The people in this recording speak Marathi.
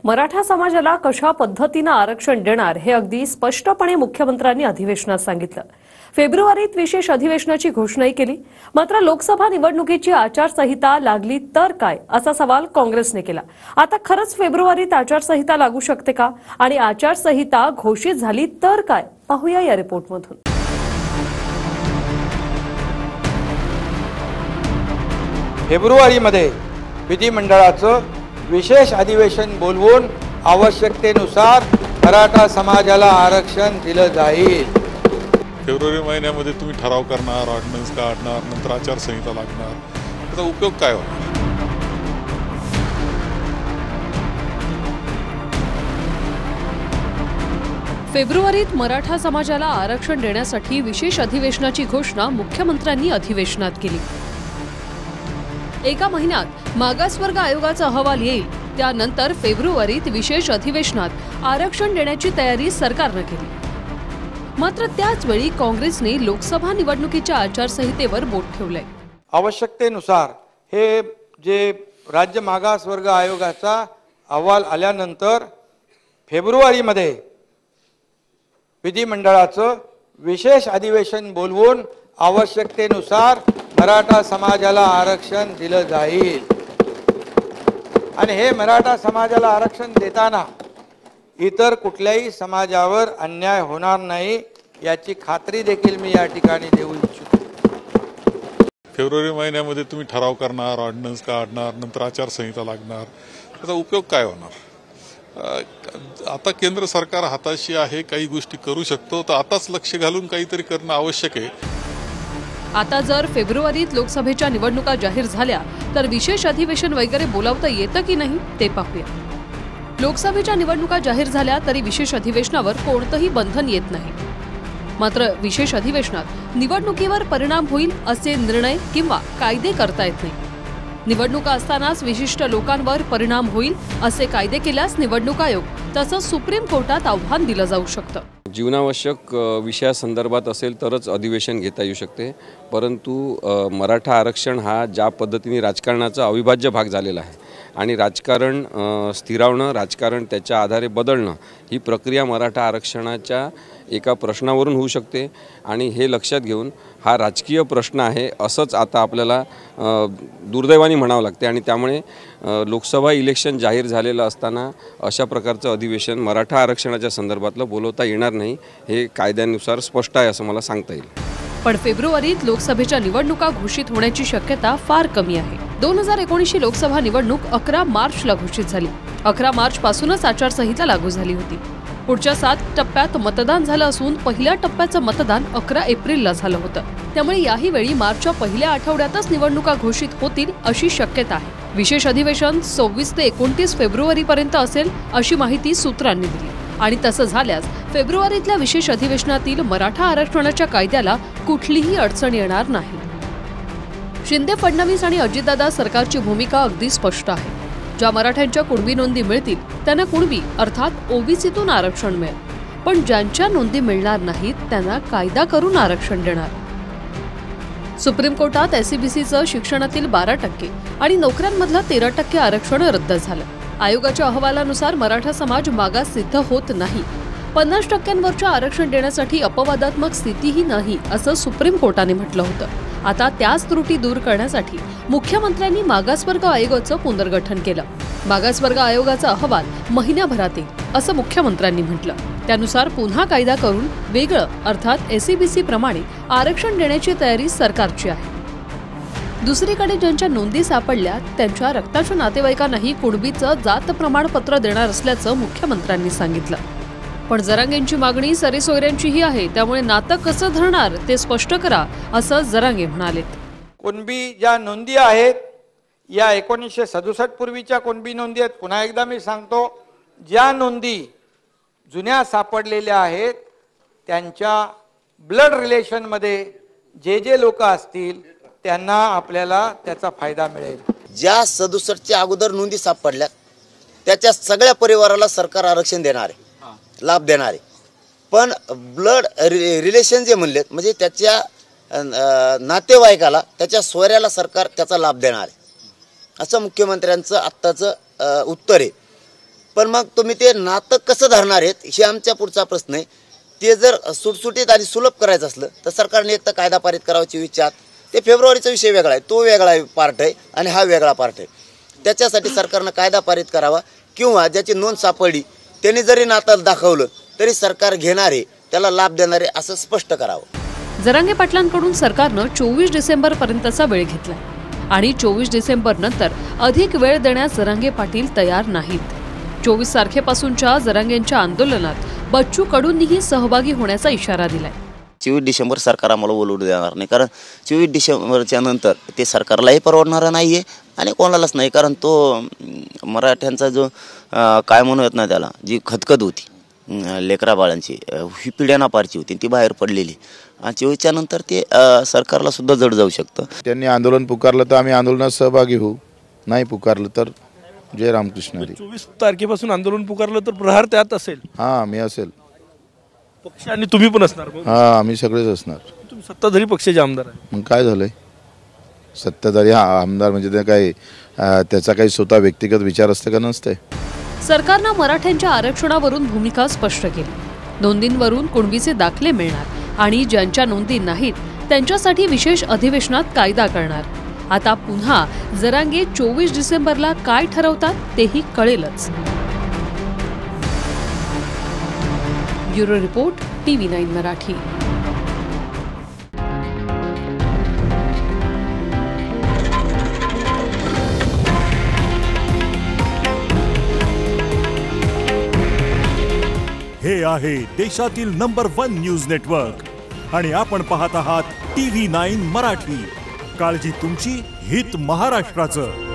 मराठा समाजाला कशा पद्धतीने आरक्षण देणार हे अगदी स्पष्टपणे मुख्यमंत्र्यांनी अधिवेशनात सांगितलं। फेब्रुवारीत विशेष अधिवेशनाची घोषणाही केली। मात्र लोकसभा निवडणुकीची आचारसंहिता लागली तर काय असा सवाल काँग्रेसने केला। आता खरंच फेब्रुवारीत आचारसंहिता लागू शकते का आणि आचारसंहिता घोषित झाली तर काय, पाहूया या रिपोर्टमधून। फेब्रुवारीमध्ये विधिमंडळाचं विशेष अधिवेशन बोलवून आवश्यकतेनुसार मराठा समाजाला आरक्षण दिलं जाईल। फेब्रुवारी महिन्यामध्ये तुम्ही ठराव करणार, ऑर्डिनन्स काढणार, नंतर आचारसंहिता लागणार, त्याचा उपयोग काय होणार? फेब्रुवारीत मराठा समाजाला आरक्षण देण्यासाठी विशेष अधिवेशनाची घोषणा मुख्यमंत्र्यांनी अधिवेशनात केली। एका महिन्यात मागासवर्ग आयोगाचा अहवाल येईल, त्यानंतर फेब्रुवारीत विशेष अधिवेशनात आरक्षण देण्याची तयारी सरकारने केली। मात्र त्याच वेळी काँग्रेसने लोकसभा निवडणुकीच्या आचारसंहितेवर बोट ठेवले। आवश्यकतेनुसार हे जे राज्य मागासवर्ग आयोगाचा अहवाल आल्यानंतर फेब्रुवारीमध्ये विधिमंडळाचं विशेष अधिवेशन बोलवून आवश्यकतेनुसार मराठा समाजाला आरक्षण दिलं जाईल। आणि हे मराठा समाजाला आरक्षण देताना इतर कुठल्याही समाजावर अन्याय होणार नाही याची खात्री देखील मी या ठिकाणी देऊ इच्छितो। फेब्रुवारी महिन्यामध्ये तुम्ही ठराव करणार, ऑर्डिनन्स काढणार, नंतर आचारसंहिता लागणार, त्याचा उपयोग काय होणार? आता केंद्र सरकार हाताशी आहे, काही गोष्टी करू शकतो, तर आताच लक्ष घालून काहीतरी करणं आवश्यक आहे। आता जर फेब्रुवारीत लोकसभेच्या निवडणुका जाहीर झाल्या तर विशेष अधिवेशन वगैरे बोलावता येतं की नाही ते पाहूया। लोकसभेच्या निवडणुका जाहीर झाल्या तरी विशेष अधिवेशनावर कोणतंही बंधन येत नाही। मात्र विशेष अधिवेशनात निवडणुकीवर परिणाम होईल असे निर्णय किंवा कायदे करता येत नाही। निवडणुका असतानाच विशिष्ट लोकांवर परिणाम होईल असे कायदे केल्यास निवडणूक आयोग तसंच सुप्रीम कोर्टात आव्हान दिलं जाऊ शकतं। जीवनावश्यक विषयासंदर्भात असेल तरच अधिवेशन घेता येऊ शकते, परंतु मराठा आरक्षण हा ज्या पद्धतीने राजकारणाचा अविभाज्य भाग झालेला आहे आणि राजकारण स्थिरावणं, राजकारण त्याच्या आधारे बदलणं ही प्रक्रिया मराठा आरक्षणाच्या एका प्रश्नावरून होऊ शकते आणि हे लक्षात घेऊन हा राजकीय प्रश्न आहे असंच आता आपल्याला दुर्दैवाने म्हणावं लागते। आणि त्यामुळे लोकसभा इलेक्शन जाहीर झालेलं असताना अशा प्रकारचं अधिवेशन मराठा आरक्षणाच्या संदर्भातलं बोलवता येणार नाही, हे कायद्यानुसार स्पष्ट आहे असं मला सांगता येईल। पण फेब्रुवारीत लोकसभेच्या निवडणुका घोषित होण्याची शक्यता फार कमी आहे। 2019ची लोकसभा निवडणूक 11 मार्चला घोषित झाली। 11 मार्च पासूनच आचारसंहिता लागू झाली होती। पुढच्या 7 टप्प्यात मतदान झालं असून पहिल्या टप्प्याचं मतदान 11 एप्रिलला झालं होतं। त्यामुळे याही वेळी मार्चच्या पहिल्या आठवड्यातच निवडणुका घोषित होतील अशी शक्यता आहे। विशेष अधिवेशन 26 ते 29 फेब्रुवारीपर्यंत असेल अशी माहिती सूत्रांनी दिली आणि तसं झाल्यास फेब्रुवारीतल्या विशेष अधिवेशनातील मराठा आरक्षणाच्या कायद्याला कुठलीही अडचण येणार नाही। शिंदे, फडणवीस आणि अजितदादा सरकारची भूमिका अगदी स्पष्ट आहे। ज्या मराठ्यांच्या कुणबी नोंदी मिळतील त्यांना कुणबी अर्थात ओबीसीतून आरक्षण मिळेल, पण ज्यांच्या नोंदी मिळणार नाहीत त्यांना कायदा करून आरक्षण देणार। सुप्रीम कोर्टात एससीबीसीचं शिक्षणातील 12% आणि नोकऱ्यांमधलं 13% आरक्षण रद्द झालं। आयोगाच्या अहवालानुसार मराठा समाज मागास सिद्ध होत नाही। 50%वरच्या आरक्षण देण्यासाठी अपवादात्मक स्थितीही नाही असं सुप्रीम कोर्टाने म्हटलं होतं। आता त्याच त्रुटी दूर करण्यासाठी मुख्यमंत्र्यांनी मागासवर्ग आयोगाचं पुनर्गठन केलं। मागासवर्ग आयोगाचा अहवाल महिन्याभरात येईल असं मुख्यमंत्र्यांनी म्हटलं। त्यानुसार पुन्हा कायदा करून वेगळं अर्थात एससीबीसी प्रमाणे आरक्षण देण्याची तयारी सरकारची आहे। दुसरीकडे ज्यांच्या नोंदी सापडल्या त्यांच्या रक्ताच्या नातेवाईकांनाही कुणबीचं जात प्रमाणपत्र देणार असल्याचं मुख्यमंत्र्यांनी सांगितलं। पण जरांगेंची मागणी सरीसोयऱ्यांचीही आहे, त्यामुळे नातं कसं धरणार ते स्पष्ट करा असं जरांगे म्हणाले। कुणबी ज्या नोंदी आहेत या 1967 पूर्वीच्या कुणबी नोंदी आहेत। पुन्हा एकदा मी सांगतो, ज्या नोंदी जुन्या सापडलेल्या आहेत त्यांच्या ब्लड रिलेशनमध्ये जे लोक असतील त्यांना आपल्याला त्याचा फायदा मिळेल। ज्या 67च्या अगोदर नोंदी सापडल्या त्याच्या सगळ्या परिवाराला सरकार आरक्षण देणार आहे, लाभ देणार आहे। पण ब्लड रिलेशन जे म्हणले म्हणजे त्याच्या नातेवाईकाला, त्याच्या सोयऱ्याला सरकार त्याचा लाभ देणार आहे असं मुख्यमंत्र्यांचं आत्ताचं उत्तर आहे। पण मग तुम्ही ते नातं कसं धरणार आहेत हे आमच्या पुढचा प्रश्न आहे. ते जर सुटसुटीत आणि सुलभ करायचं असलं तर सरकारने एक तर कायदा पारित करावाची विचार, ते फेब्रुवारीचा विषय वेगळा आहे, तो वेगळा पार्ट आहे आणि हा वेगळा पार्ट आहे. त्याच्यासाठी सरकारनं कायदा पारित करावा किंवा ज्याची नोंद सापडली त्यांनी जरी नातं दाखवलं तरी सरकार घेणारे त्याला लाभ देणारे असं स्पष्ट करावं. जरांगे पाटलांकडून सरकारनं 24 डिसेंबरपर्यंतचा वेळ घेतलाय आणि 24 डिसेंबर नंतर अधिक वेळ देण्यास जरांगे पाटील तयार नाहीत. 24 तारखेपासूनच्या जरांगेंच्या आंदोलनात बच्चू कडूंनीही सहभागी होण्याचा इशारा दिलाय. 24 डिसेंबर सरकार आम्हाला बोलवू देणार नाही, कारण 24 डिसेंबरच्या नंतर ते सरकारलाही परवडणारं नाही आहे आणि कोणालाच नाही. कारण तो मराठ्यांचा जो काय म्हणूयात ना त्याला जी खतखत होती लेकरा बाळांची ही पिढ्याना पारची होती ती बाहेर पडलेली. 24च्या नंतर ते सरकारला सुद्धा जड जाऊ शकतं. त्यांनी आंदोलन पुकारलं तर आम्ही आंदोलनात सहभागी होऊ, नाही पुकारलं तर जय रामकृष्ण हरी. 24 तारखेपासून आंदोलन पुकारलं तर प्रहार त्यात असेल. हां, मी असेल पक्ष आणि तुम्ही पण असणार. हां, आम्ही सगळेच असणार. तुम्ही सत्ताधारी पक्षाचे आमदार आहे. मग काय झालंय, सत्ताधारी आमदार म्हणजे ते काय त्याचा काही स्वतः व्यक्तिगत विचार असते का नसते. सरकारनं मराठ्यांच्या आरक्षणावरून भूमिका स्पष्ट केली. नोंदींवरून कुणबीचे दाखले मिळणार आणि ज्यांच्या नोंदी नाहीत त्यांच्यासाठी विशेष अधिवेशनात कायदा करणार. आता पुन्हा जरांगे 24 डिसेंबरला काय ठरवतात तेही कळेलच. Bureau report, TV9 Marathi. हे आहे देशातील नंबर 1 न्यूज नेटवर्क आणि आपण पाहत आहात TV9 मराठी. काळजी तुमची, हित महाराष्ट्राचं.